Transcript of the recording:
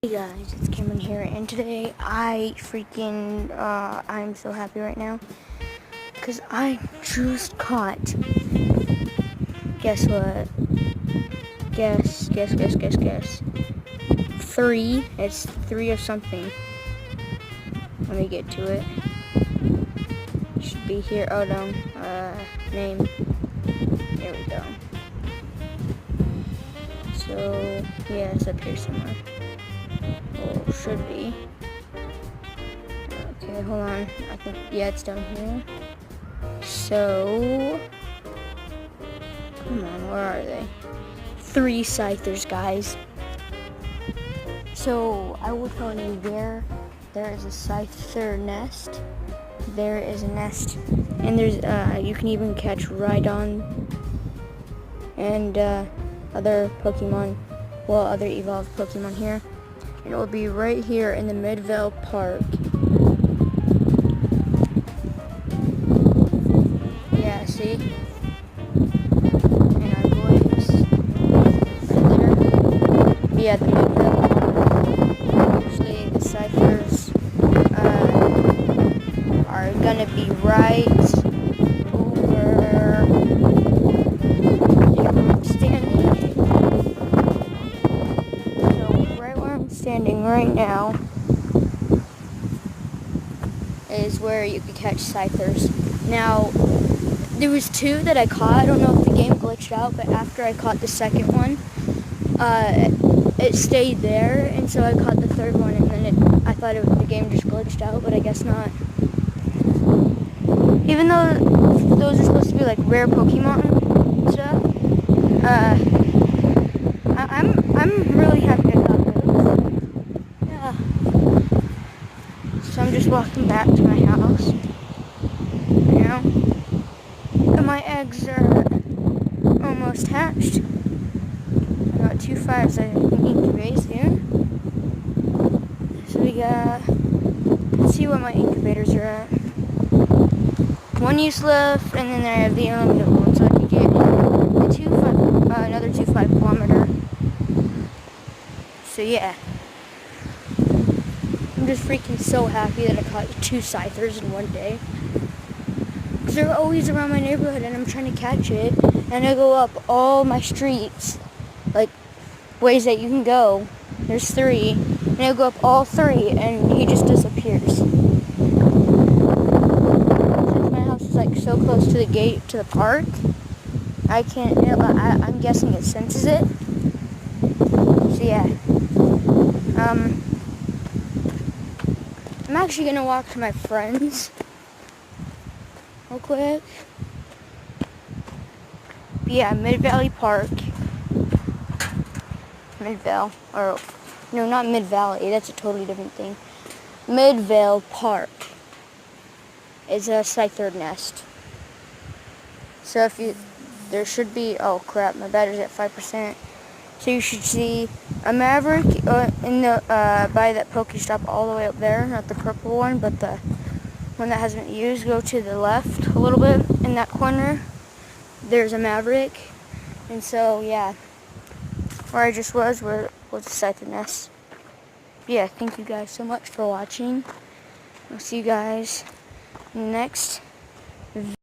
Hey guys, it's Cameron here, and today I'm so happy right now, because I just caught, guess what, guess, 3, it's 3 of something. Let me get to it. It should be here. Oh no, name, there we go. So, yeah, it's up here somewhere. Well, should be. Okay, hold on. I think, yeah, it's down here. So, come on, where are they? 3 scythers, guys. So, I will tell you there is a scyther nest. There is a nest, and there's, you can even catch Rhydon and, other Pokemon, well, other evolved Pokemon here. And it will be right here in the Midvale Park. Yeah, see? And our boys right there. Yeah, the Midvale Park. Usually the Scythers are gonna be right over here where I'm standing. So right where I'm standing right now is where you could catch Scythers. Now, there was 2 that I caught. I don't know if the game glitched out, but after I caught the second one, it stayed there, and so I caught the third one, and then I thought the game just glitched out, but I guess not. Even though those are supposed to be like rare Pokemon and stuff, I'm really happy I got those. Yeah. So I'm just walking back to my house. Now, and my eggs are almost hatched. I got 2 5s I can incubate soon. So we got, let's see what my incubators are at. 1 use left, and then I have the unlimited one, so I can get another 2 5-kilometer. So yeah. I'm just freaking so happy that I caught 2 scythers in one day. Because they're always around my neighborhood and I'm trying to catch it. And I go up all my streets, like ways that you can go. There's 3. And I go up all 3 and he just disappears. Since my house is like so close to the gate to the park, I can't, I'm guessing it senses it. So yeah. I'm actually gonna walk to my friends real quick. But yeah, Mid-Valley Park. Midvale, or no, not Mid-Valley. That's a totally different thing. Midvale Park is a Scyther nest. So there should be. Oh crap! My battery's at 5%. So you should see a Maverick in the by that Pokestop all the way up there, not the purple one, but the one that hasn't been used. Go to the left a little bit in that corner. There's a Maverick, and so yeah, where I just was the Scyther nest. Yeah, thank you guys so much for watching. I'll see you guys next video.